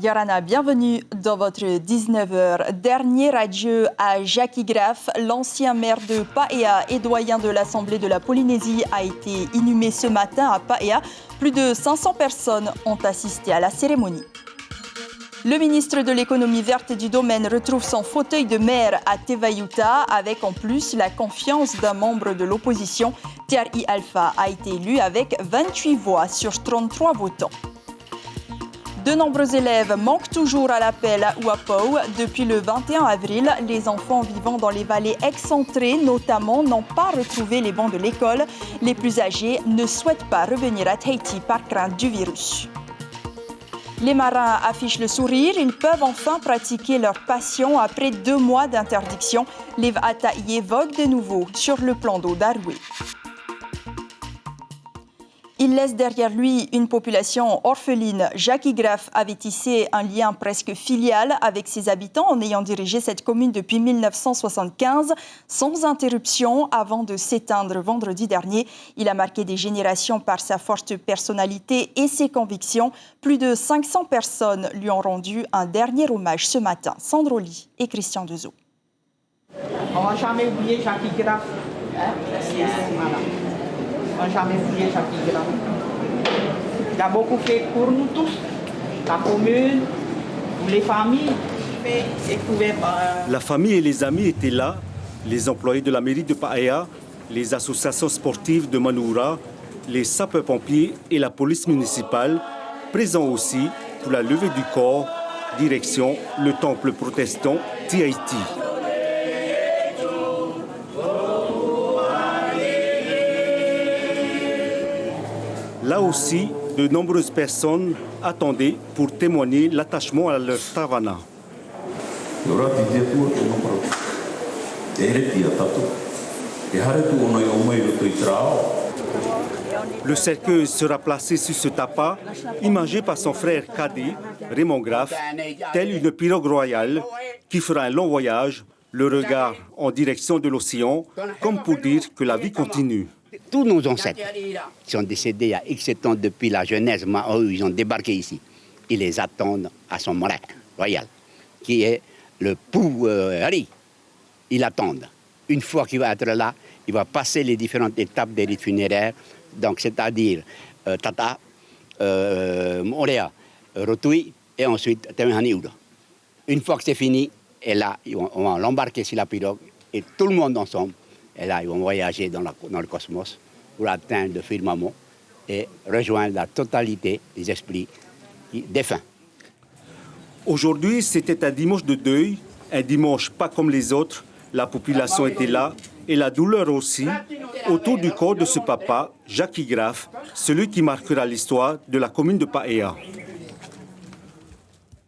Yorana, bienvenue dans votre 19h. Dernier adieu à Jackie Graff, l'ancien maire de Paea et doyen de l'Assemblée de la Polynésie, a été inhumé ce matin à Paea. Plus de 500 personnes ont assisté à la cérémonie. Le ministre de l'économie verte et du domaine retrouve son fauteuil de maire à Tevayuta avec en plus la confiance d'un membre de l'opposition. Tiari Alpha a été élu avec 28 voix sur 33 votants. De nombreux élèves manquent toujours à l'appel à Ouapou. Depuis le 21 avril, les enfants vivant dans les vallées excentrées, notamment, n'ont pas retrouvé les bancs de l'école. Les plus âgés ne souhaitent pas revenir à Tahiti par crainte du virus. Les marins affichent le sourire. Ils peuvent enfin pratiquer leur passion après 2 mois d'interdiction. Les Va'ataï voguent de nouveau sur le plan d'eau d'Aroué. Il laisse derrière lui une population orpheline. Jackie Graff avait tissé un lien presque filial avec ses habitants en ayant dirigé cette commune depuis 1975 sans interruption avant de s'éteindre vendredi dernier. Il a marqué des générations par sa forte personnalité et ses convictions. Plus de 500 personnes lui ont rendu un dernier hommage ce matin. Sandro Ly et Christian Dezo. On ne va jamais oublier Jackie Graff. On n'a jamais oublié Jackie Graff. Il a beaucoup fait pour nous tous, la commune, les familles. La famille et les amis étaient là, les employés de la mairie de Paea, les associations sportives de Manoura, les sapeurs-pompiers et la police municipale, présents aussi pour la levée du corps, direction le temple protestant Tiaiti. Là aussi, de nombreuses personnes attendaient pour témoigner l'attachement à leur Tavana. Le cercueil sera placé sur ce tapa, imagé par son frère cadet, Raymond Graff, tel une pirogue royale qui fera un long voyage, le regard en direction de l'océan, comme pour dire que la vie continue. Tous nos ancêtres qui sont décédés il y a X temps depuis la Genèse, ils ont débarqué ici. Ils les attendent à son moulin royal, qui est le Pouari. Ils l'attendent. Une fois qu'il va être là, il va passer les différentes étapes des rites funéraires, donc c'est-à-dire Tata, Morea, Rotui et ensuite Temehaniuda. Une fois que c'est fini, et là, on va l'embarquer sur la pirogue et tout le monde ensemble. Et là, ils vont voyager dans le cosmos pour atteindre le firmament et rejoindre la totalité des esprits défunts. Aujourd'hui, c'était un dimanche de deuil, un dimanche pas comme les autres. La population était là et la douleur aussi, autour du corps de ce papa, Jackie Graff, celui qui marquera l'histoire de la commune de Paea.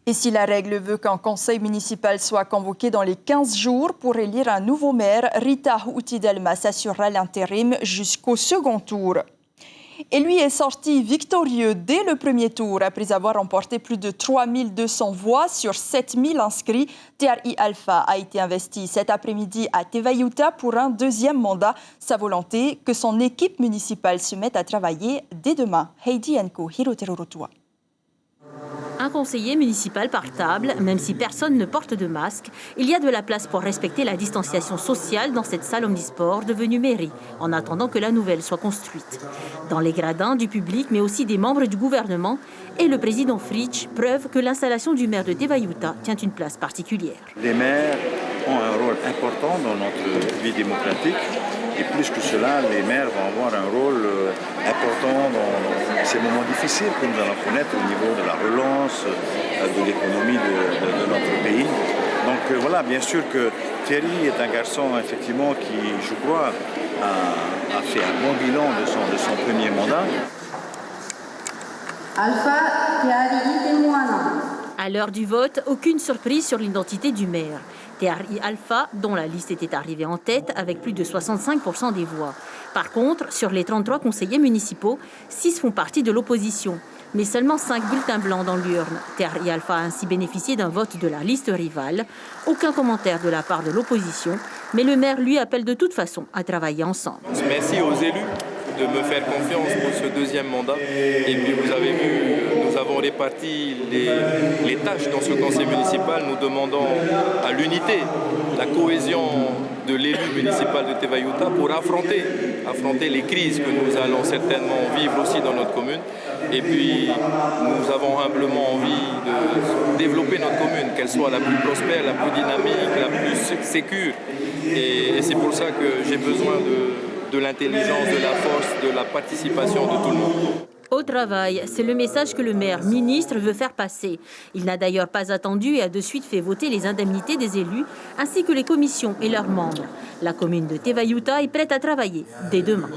Et si la règle veut qu'un conseil municipal soit convoqué dans les 15 jours pour élire un nouveau maire, Rita Houtidelma s'assurera l'intérim jusqu'au second tour. Et lui est sorti victorieux dès le premier tour après avoir remporté plus de 3200 voix sur 7000 inscrits. Tiari Alpha a été investi cet après-midi à Tevayuta pour un 2e mandat. Sa volonté que son équipe municipale se mette à travailler dès demain. Heidi Enko, Hiroterorotua. Un conseiller municipal par table, même si personne ne porte de masque, il y a de la place pour respecter la distanciation sociale dans cette salle omnisport devenue mairie, en attendant que la nouvelle soit construite. Dans les gradins du public, mais aussi des membres du gouvernement, et le président Fritsch, preuve que l'installation du maire de Tevayuta tient une place particulière. Les maires ont un rôle important dans notre vie démocratique. Et plus que cela, les maires vont avoir un rôle important dans ces moments difficiles que nous allons connaître au niveau de la relance de l'économie de notre pays. Donc voilà, bien sûr que Thierry est un garçon effectivement qui, je crois, a fait un bon bilan de son premier mandat. Alpha, à l'heure du vote, aucune surprise sur l'identité du maire. Tiari Alpha, dont la liste était arrivée en tête avec plus de 65% des voix. Par contre, sur les 33 conseillers municipaux, 6 font partie de l'opposition, mais seulement 5 bulletins blancs dans l'urne. Tiari Alpha a ainsi bénéficié d'un vote de la liste rivale. Aucun commentaire de la part de l'opposition, mais le maire lui appelle de toute façon à travailler ensemble. Merci aux élus de me faire confiance pour ce deuxième mandat. Et puis vous avez vu, nous avons réparti les tâches dans ce conseil municipal, nous demandons à l'unité, la cohésion de l'élu municipal de Tevayuta pour affronter les crises que nous allons certainement vivre aussi dans notre commune. Et puis nous avons humblement envie de développer notre commune, qu'elle soit la plus prospère, la plus dynamique, la plus sécure. Et c'est pour ça que j'ai besoin de l'intelligence, de la force, de la participation de tout le monde. Au travail, c'est le message que le maire ministre veut faire passer. Il n'a d'ailleurs pas attendu et a de suite fait voter les indemnités des élus, ainsi que les commissions et leurs membres. La commune de Tevayuta est prête à travailler dès demain.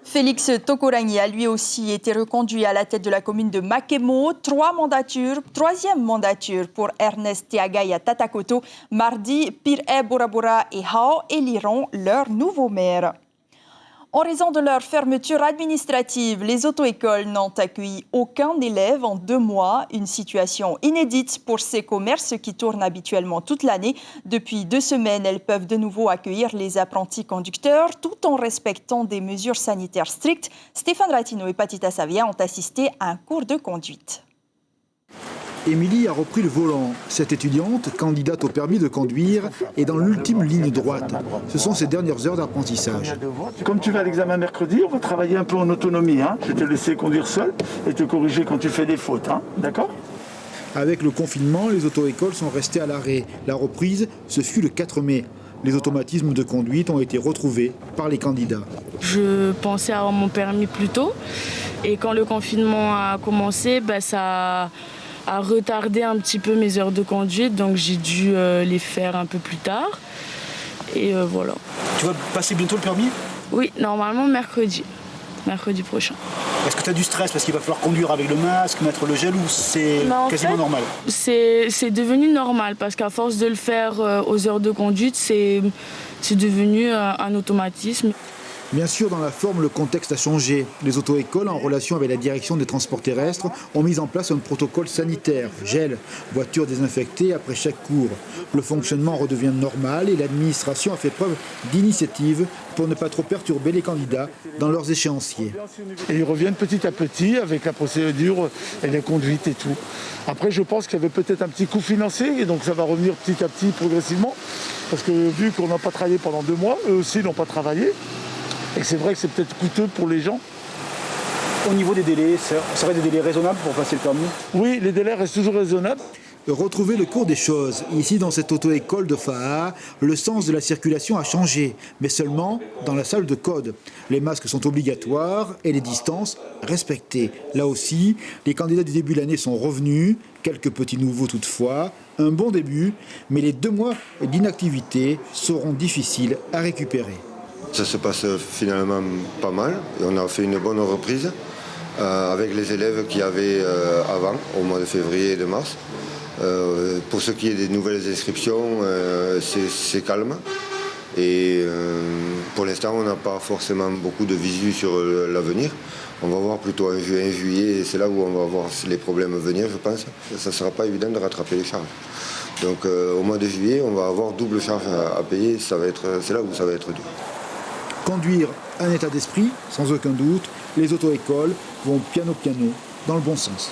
Félix Tokorani a lui aussi été reconduit à la tête de la commune de Makemo. Troisième mandature pour Ernest Teagaya Tatakoto. Mardi, Pire Bora et Hao éliront leur nouveau maire. En raison de leur fermeture administrative, les auto-écoles n'ont accueilli aucun élève en 2 mois. Une situation inédite pour ces commerces qui tournent habituellement toute l'année. Depuis 2 semaines, elles peuvent de nouveau accueillir les apprentis conducteurs tout en respectant des mesures sanitaires strictes. Stéphane Ratino et Patita Savia ont assisté à un cours de conduite. Émilie a repris le volant. Cette étudiante, candidate au permis de conduire, est dans l'ultime ligne droite. Ce sont ses dernières heures d'apprentissage. Comme tu vas à l'examen mercredi, on va travailler un peu en autonomie. Je vais te laisser conduire seul et te corriger quand tu fais des fautes. D'accord ? Avec le confinement, les auto-écoles sont restées à l'arrêt. La reprise, ce fut le 4 mai. Les automatismes de conduite ont été retrouvés par les candidats. Je pensais avoir mon permis plus tôt. Et quand le confinement a commencé, ça a retardé un petit peu mes heures de conduite, donc j'ai dû les faire un peu plus tard. Et voilà. Tu vas passer bientôt le permis ? Oui, normalement mercredi prochain. Est-ce que tu as du stress parce qu'il va falloir conduire avec le masque, mettre le gel ou c'est quasiment normal ? C'est devenu normal parce qu'à force de le faire aux heures de conduite, c'est devenu un automatisme. Bien sûr, dans la forme, le contexte a changé. Les auto-écoles, en relation avec la direction des transports terrestres, ont mis en place un protocole sanitaire. Gel, voitures désinfectées après chaque cours. Le fonctionnement redevient normal et l'administration a fait preuve d'initiative pour ne pas trop perturber les candidats dans leurs échéanciers. Et ils reviennent petit à petit avec la procédure et la conduite et tout. Après, je pense qu'il y avait peut-être un petit coût financier et donc ça va revenir petit à petit, progressivement. Parce que vu qu'on n'a pas travaillé pendant 2 mois, eux aussi n'ont pas travaillé. Et c'est vrai que c'est peut-être coûteux pour les gens. Au niveau des délais, ça serait des délais raisonnables pour passer le permis ? Oui, les délais restent toujours raisonnables. Retrouver le cours des choses. Ici, dans cette auto-école de Faha, le sens de la circulation a changé, mais seulement dans la salle de code. Les masques sont obligatoires et les distances respectées. Là aussi, les candidats du début de l'année sont revenus, quelques petits nouveaux toutefois. Un bon début, mais les 2 mois d'inactivité seront difficiles à récupérer. Ça se passe finalement pas mal et on a fait une bonne reprise avec les élèves qu'il y avait avant, au mois de février et de mars. Pour ce qui est des nouvelles inscriptions, c'est calme et pour l'instant on n'a pas forcément beaucoup de visu sur l'avenir. On va voir plutôt en juin, juillet, et c'est là où on va voir les problèmes venir, je pense. Ça ne sera pas évident de rattraper les charges. Donc au mois de juillet, on va avoir double charge à payer, c'est là où ça va être dur. Conduire un état d'esprit, sans aucun doute, les auto-écoles vont piano dans le bon sens.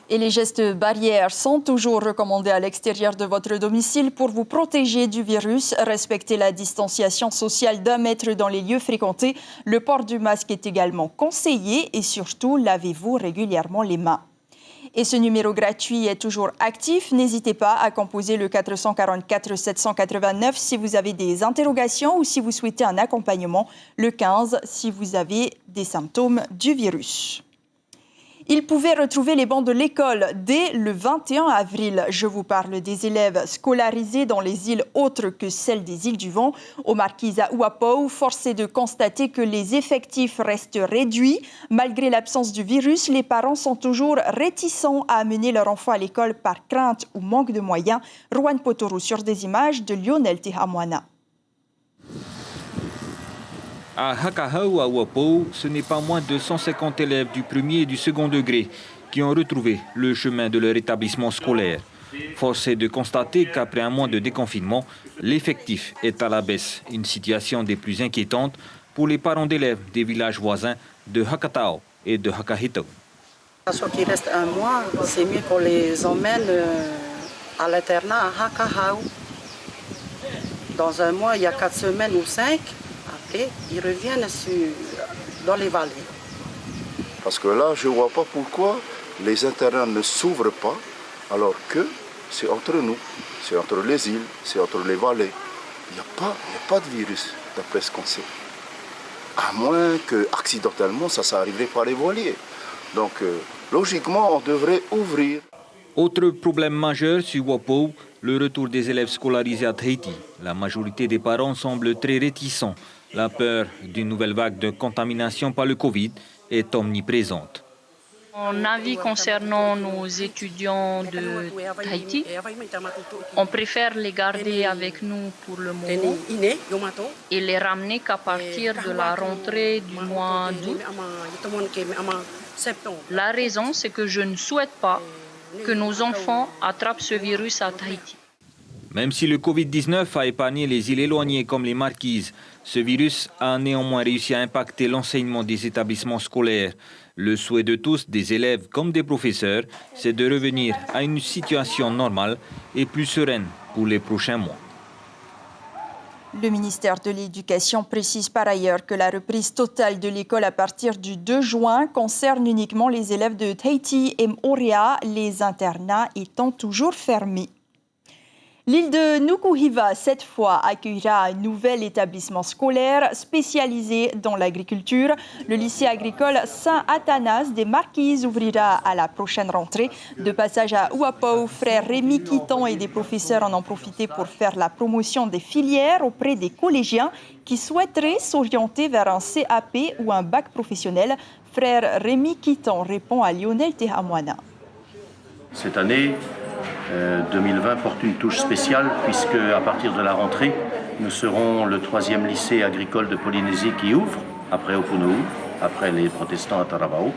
Et les gestes barrières sont toujours recommandés à l'extérieur de votre domicile pour vous protéger du virus. Respectez la distanciation sociale d'1 mètre dans les lieux fréquentés. Le port du masque est également conseillé et surtout, lavez-vous régulièrement les mains. Et ce numéro gratuit est toujours actif. N'hésitez pas à composer le 444 789 si vous avez des interrogations ou si vous souhaitez un accompagnement. Le 15 si vous avez des symptômes du virus. Ils pouvaient retrouver les bancs de l'école dès le 21 avril. Je vous parle des élèves scolarisés dans les îles autres que celles des îles du Vent. Au Marquisa ou à Pau, force est de constater que les effectifs restent réduits. Malgré l'absence du virus, les parents sont toujours réticents à amener leur enfant à l'école par crainte ou manque de moyens. Rouen Potoro sur des images de Lionel Tehamwana. À Hakahau, à Wapau, ce n'est pas moins de 150 élèves du premier et du second degré qui ont retrouvé le chemin de leur établissement scolaire. Force est de constater qu'après un mois de déconfinement, l'effectif est à la baisse. Une situation des plus inquiétantes pour les parents d'élèves des villages voisins de Hakatao et de Hakahito. Soit qu'il reste un mois, c'est mieux qu'on les emmène à l'internat à Hakahao. Dans un mois, il y a 4 semaines ou 5. Après, ils reviennent dans les vallées. Parce que là, je ne vois pas pourquoi les internats ne s'ouvrent pas, alors que c'est entre nous, c'est entre les îles, c'est entre les vallées. Il n'y a pas de virus, d'après ce qu'on sait. À moins que, accidentellement, ça arriverait par les voiliers. Donc, logiquement, on devrait ouvrir. Autre problème majeur sur Wapou, le retour des élèves scolarisés à Tahiti. La majorité des parents semblent très réticents. La peur d'une nouvelle vague de contamination par le Covid est omniprésente. Mon avis concernant nos étudiants de Tahiti, on préfère les garder avec nous pour le moment et les ramener qu'à partir de la rentrée du mois d'août. La raison, c'est que je ne souhaite pas que nos enfants attrapent ce virus à Tahiti. Même si le Covid-19 a épargné les îles éloignées comme les Marquises, ce virus a néanmoins réussi à impacter l'enseignement des établissements scolaires. Le souhait de tous, des élèves comme des professeurs, c'est de revenir à une situation normale et plus sereine pour les prochains mois. Le ministère de l'Éducation précise par ailleurs que la reprise totale de l'école à partir du 2 juin concerne uniquement les élèves de Tahiti et Moorea, les internats étant toujours fermés. L'île de Nukuhiva, cette fois, accueillera un nouvel établissement scolaire spécialisé dans l'agriculture. Le lycée agricole Saint-Athanas des Marquises ouvrira à la prochaine rentrée. De passage à Uapau, frère Rémi Quiton et des professeurs en ont profité pour faire la promotion des filières auprès des collégiens qui souhaiteraient s'orienter vers un CAP ou un bac professionnel. Frère Rémi Quiton répond à Lionel Tehamwana. Cette année, 2020 porte une touche spéciale puisque à partir de la rentrée, nous serons le 3e lycée agricole de Polynésie qui ouvre, après Opunou, après les protestants à Taravao.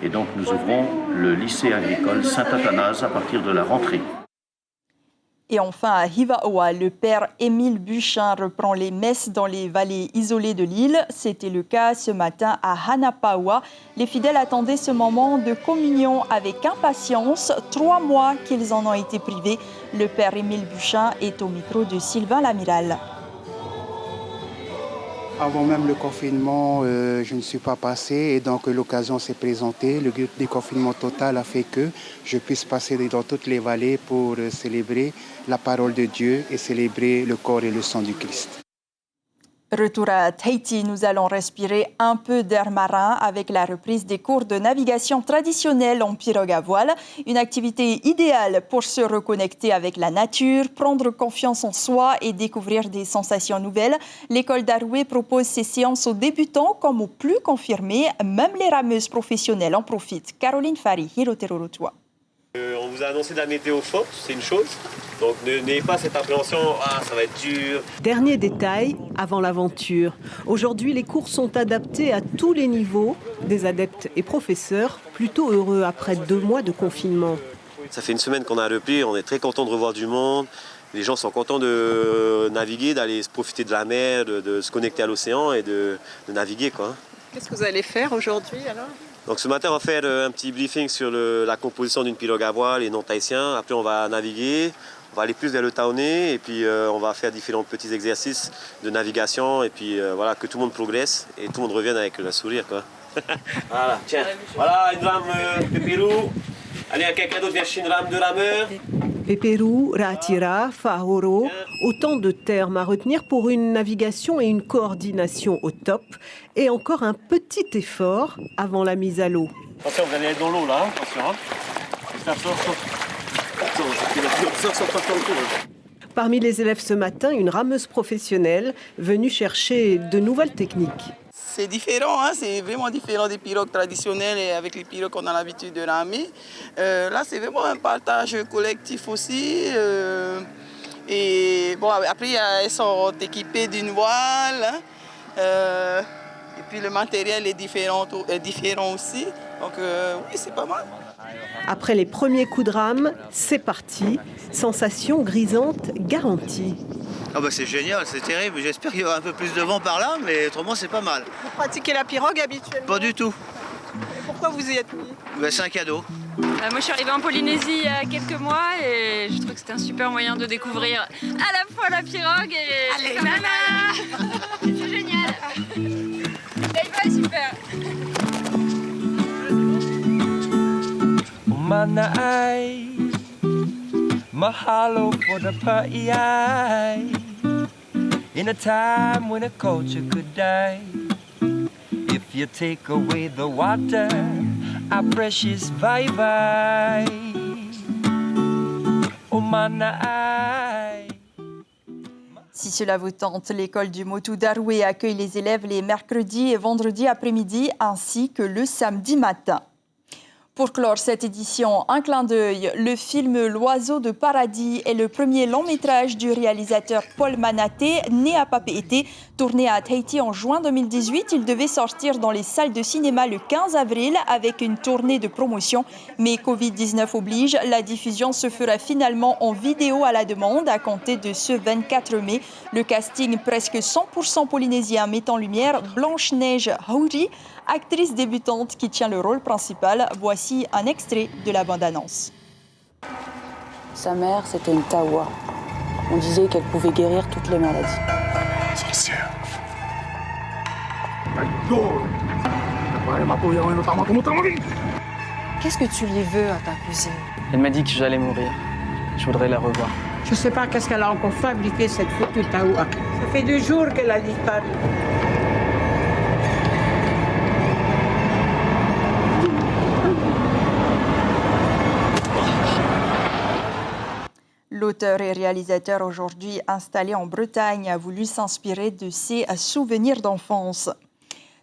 Et donc nous ouvrons le lycée agricole Saint-Athanas à partir de la rentrée. Et enfin, à Hivaoa, le père Émile Buchin reprend les messes dans les vallées isolées de l'île. C'était le cas ce matin à Hanapawa. Les fidèles attendaient ce moment de communion avec impatience. 3 mois qu'ils en ont été privés. Le père Émile Buchin est au micro de Sylvain Lamiral. Avant même le confinement, je ne suis pas passé et donc l'occasion s'est présentée. Le déconfinement total a fait que je puisse passer dans toutes les vallées pour célébrer la parole de Dieu et célébrer le corps et le sang du Christ. Retour à Tahiti, nous allons respirer un peu d'air marin avec la reprise des cours de navigation traditionnelle en pirogue à voile. Une activité idéale pour se reconnecter avec la nature, prendre confiance en soi et découvrir des sensations nouvelles. L'école d'Aroué propose ces séances aux débutants comme aux plus confirmés. Même les rameuses professionnelles en profitent. Caroline Fari, Hiroterorotua. On vous a annoncé de la météo forte, c'est une chose. Donc n'ayez pas cette appréhension, ça va être dur. Dernier détail, avant l'aventure. Aujourd'hui, les cours sont adaptés à tous les niveaux, des adeptes et professeurs, plutôt heureux après 2 mois de confinement. Ça fait 1 semaine qu'on a repris, on est très content de revoir du monde. Les gens sont contents de naviguer, d'aller profiter de la mer, de se connecter à l'océan et de naviguer, quoi. Qu'est-ce que vous allez faire aujourd'hui alors ? Donc ce matin, on va faire un petit briefing sur la composition d'une pirogue à voile, les non-tahitiens. Après, on va naviguer, on va aller plus vers le taoné et puis on va faire différents petits exercices de navigation et puis voilà, que tout le monde progresse et tout le monde revienne avec le sourire, quoi. Voilà, tiens, voilà une rame pépérou. Allez, quelqu'un d'autre vient chercher une rame de rameur. Peperu, Ratira, Fahoro, autant de termes à retenir pour une navigation et une coordination au top. Et encore un petit effort avant la mise à l'eau. Attention, vous allez être dans l'eau là, attention. Parmi les élèves ce matin, une rameuse professionnelle venue chercher de nouvelles techniques. C'est différent, hein, c'est vraiment différent des pirogues traditionnelles et avec les pirogues qu'on a l'habitude de ramer. Là, c'est vraiment un partage collectif aussi. Et bon, après, elles sont équipées d'une voile. Et puis le matériel est différent aussi. Donc oui, c'est pas mal. Après les premiers coups de rame, c'est parti. Sensation grisante garantie. Ah bah c'est génial, c'est terrible. J'espère qu'il y aura un peu plus de vent par là, mais autrement c'est pas mal. Vous pratiquez la pirogue habituellement? Pas du tout. Et pourquoi vous y êtes mis? Bah, c'est un cadeau. Moi je suis arrivée en Polynésie il y a quelques mois et je trouve que c'était un super moyen de découvrir à la fois la pirogue et... Allez, maman. C'est génial. Bye bye, super. Manai, mahalo for the pa'iai. In a time when a culture could die, if you take away the water, our precious bye-bye. Oh Manai. Si cela vous tente, l'école du Motu Daroué accueille les élèves les mercredis et vendredis après-midi ainsi que le samedi matin. Pour clore cette édition, un clin d'œil, le film L'Oiseau de Paradis est le premier long métrage du réalisateur Paul Manaté, né à Papeete, tourné à Tahiti en juin 2018. Il devait sortir dans les salles de cinéma le 15 avril avec une tournée de promotion. Mais Covid-19 oblige, la diffusion se fera finalement en vidéo à la demande à compter de ce 24 mai. Le casting presque 100% polynésien met en lumière Blanche-Neige Hauri, actrice débutante qui tient le rôle principal. Voici un extrait de la bande-annonce. Sa mère, c'était une tawa. On disait qu'elle pouvait guérir toutes les maladies. Sorcière. Qu'est-ce que tu lui veux à ta cousine? Elle m'a dit que j'allais mourir. Je voudrais la revoir. Je ne sais pas qu'est-ce qu'elle a encore fabriqué, cette foutue tawa. Ça fait 2 jours qu'elle a disparu. L'auteur et réalisateur aujourd'hui installé en Bretagne a voulu s'inspirer de ses souvenirs d'enfance.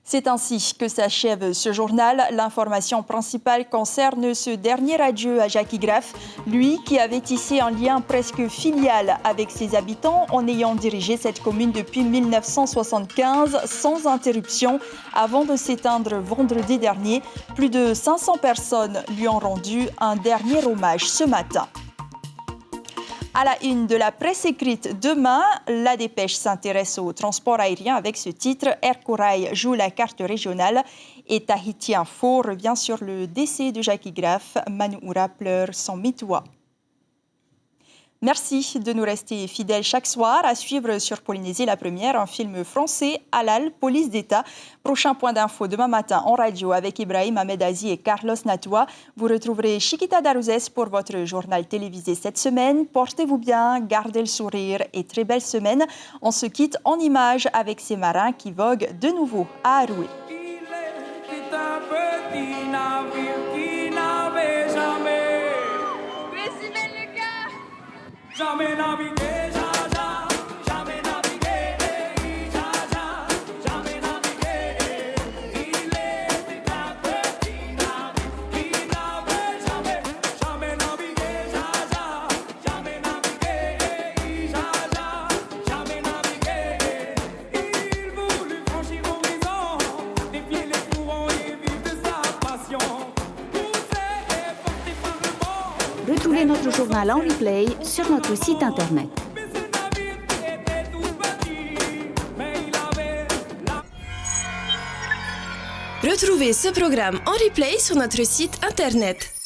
C'est ainsi que s'achève ce journal. L'information principale concerne ce dernier adieu à Jackie Graff, lui qui avait tissé un lien presque filial avec ses habitants en ayant dirigé cette commune depuis 1975 sans interruption avant de s'éteindre vendredi dernier. Plus de 500 personnes lui ont rendu un dernier hommage ce matin. À la une de la presse écrite demain, La Dépêche s'intéresse au transport aérien avec ce titre « Air Corail joue la carte régionale » et Tahiti Info revient sur le décès de Jackie Graff. Manu'ura pleure sans mitois. Merci de nous rester fidèles chaque soir. À suivre sur Polynésie la première, un film français, Halal, police d'État. Prochain point d'info demain matin en radio avec Ibrahim Ahmedazi et Carlos Natua. Vous retrouverez Chiquita Daruzes pour votre journal télévisé cette semaine. Portez-vous bien, gardez le sourire et très belle semaine. On se quitte en images avec ces marins qui voguent de nouveau à Aroué. Jamais navigué, jamais navigué, jamais navigué. Il était un petit navire qui n'avait jamais navigué, jamais navigué, jamais navigué. Il voulut franchir l'horizon, défier les courants et vivre de sa passion. Retrouvez notre journal en replay sur notre site internet. Retrouvez ce programme en replay sur notre site internet.